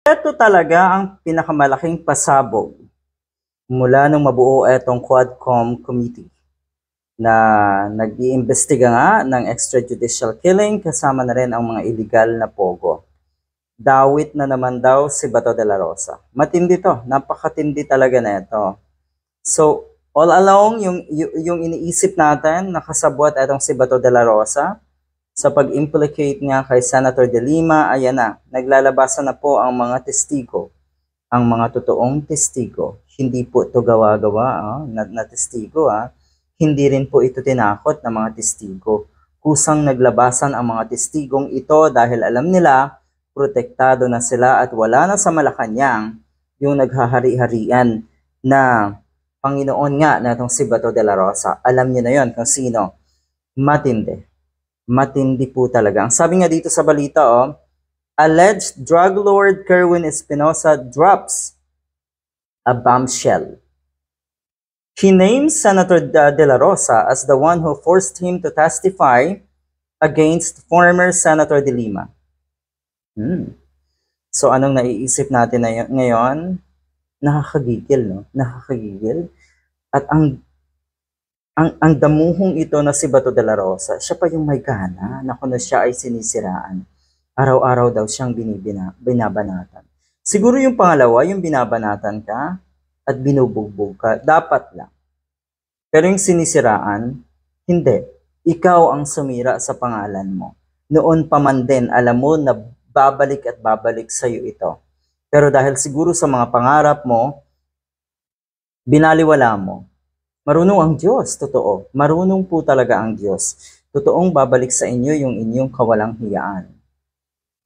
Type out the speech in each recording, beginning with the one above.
Ito talaga ang pinakamalaking pasabog mula nung mabuo itong Quadcom Committee na nag-iimbestiga nga ng extrajudicial killing kasama na rin ang mga illegal na pogo. Dawit na naman daw si Bato de la Rosa. Matindi to, napakatindi talaga na ito. So, all along, yung iniisip natin, nakasabwat itong si Bato de la Rosa, sa pag-implicate niya kay Senator De Lima, ayan na, naglalabasan na po ang mga testigo, ang mga totoong testigo. Hindi po ito gawa-gawa na testigo. Hindi rin po ito tinakot ng mga testigo. Kusang naglabasan ang mga testigong ito dahil alam nila, protektado na sila at wala na sa Malacanang yung naghahari-harian na Panginoon nga na itong si Bato de la Rosa. Alam niyo na yon kung sino. Matindi. Matindi po talaga. Ang sabi nga dito sa balita, alleged drug lord Kerwin Espinosa drops a bombshell. He names Senator De La Rosa as the one who forced him to testify against former Senator De Lima. So anong naiisip natin ngayon? Nakakagigil, no? Nakakagigil. At ang damuhong ito na si Bato de la Rosa, siya pa yung may gana na kung siya ay sinisiraan. Araw-araw daw siyang binabanatan. Siguro yung pangalawa, yung binabanatan ka at binubugbog ka, dapat lang. Pero yung sinisiraan, hindi. Ikaw ang sumira sa pangalan mo. Noon pa man din, alam mo na babalik at babalik sa iyo ito. Pero dahil siguro sa mga pangarap mo, binaliwala mo. Marunong ang Diyos, totoo. Marunong po talaga ang Diyos. Totoong babalik sa inyo yung inyong kawalang hiyaan.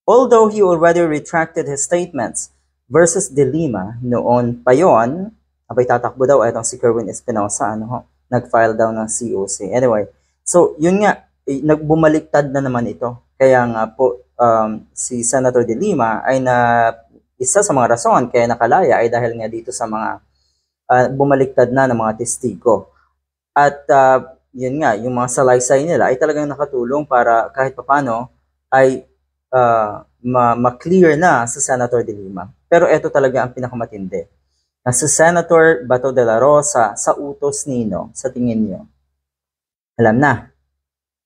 Although he already retracted his statements versus De Lima, noon pa yon, abay tatakbo daw itong si Kerwin Espinosa, nag-file daw ng COC. Anyway, so yun nga, nagbumaliktad na naman ito. Kaya nga po, si Senator De Lima ay isa sa mga rason kaya nakalaya ay dahil nga dito sa mga bumaliktad na ng mga testigo. At yun nga, yung mga salaysay nila ay talagang nakatulong para kahit papano ay ma-clear na sa Senator De Lima. Pero ito talaga ang pinakamatindi. Na si Senator Bato de la Rosa sa utos nino, sa tingin nyo, alam na.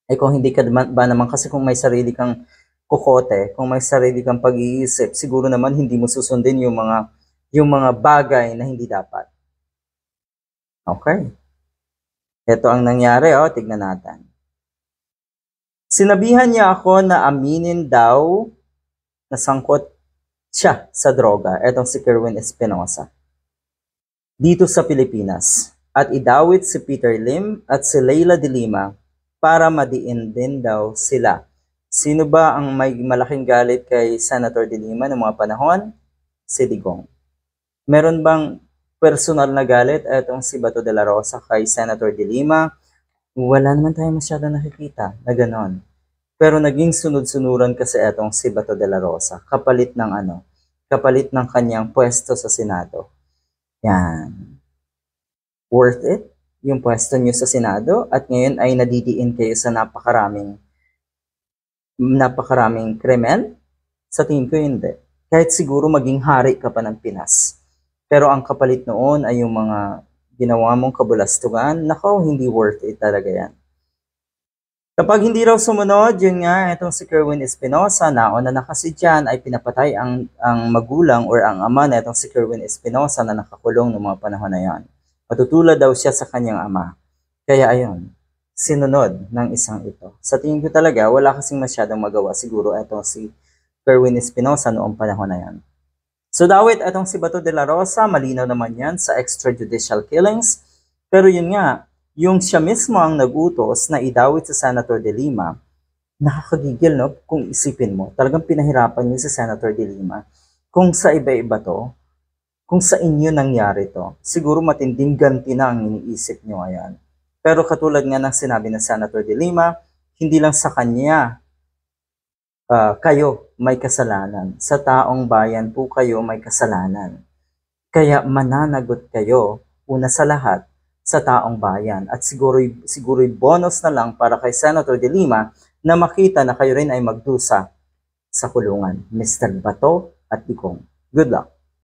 Ay kung hindi ka ba naman, kasi kung may sarili kang kukote, kung may sarili kang pag-iisip, siguro naman hindi mo susundin yung mga bagay na hindi dapat. Okay. Ito ang nangyari, tignan natin. Sinabihan niya ako na aminin daw na sangkot siya sa droga, etong si Kerwin Espinosa, dito sa Pilipinas, at idawit si Peter Lim at si Leila de Lima para madiin din daw sila. Sino ba ang may malaking galit kay Senator De Lima noong mga panahon? Si Digong. Meron bang personal na galit etong si Bato de la Rosa kay Senator De Lima? Wala naman tayo masyado nakikita na ganon. Pero naging sunod-sunuran kasi etong si Bato de la Rosa, kapalit ng kanyang pwesto sa Senado. Yan. Worth it yung pwesto niyo sa Senado at ngayon ay nadidiin kayo sa napakaraming krimen? Sa tingin ko hindi. Kahit siguro maging hari ka pa ng Pinas. Pero ang kapalit noon ay yung mga ginawa mong kabulastugan, hindi worth it talaga yan. Kapag hindi raw sumunod, yun nga, itong si Kerwin Espinosa, nauna na kasi dyan ay pinapatay ang magulang or ang ama na itong si Kerwin Espinosa na nakakulong noong mga panahon na yan. Matutulad daw siya sa kanyang ama. Kaya ayun, sinunod ng isang ito. Sa tingin ko talaga, wala kasing masyadong magawa siguro itong si Kerwin Espinosa noong panahon na yan. So dawit itong si Bato de la Rosa, malinaw naman yan sa extrajudicial killings. Pero yun nga, yung siya mismo ang nagutos na idawit sa Senator De Lima, nakakagigil, no? Kung isipin mo, talagang pinahirapan niyo si Senator De Lima. Kung sa iba-iba to, kung sa inyo nangyari to, siguro matinding ganti na ang iniisip niyo ngayon. Pero katulad nga ng sinabi ng Senator De Lima, hindi lang sa kanya kayo may kasalanan. Sa taong bayan po kayo may kasalanan. Kaya mananagot kayo, una sa lahat, sa taong bayan. At siguro'y bonus na lang para kay Senator De Lima na makita na kayo rin ay magdusa sa kulungan. Mr. Bato at Digong. Good luck.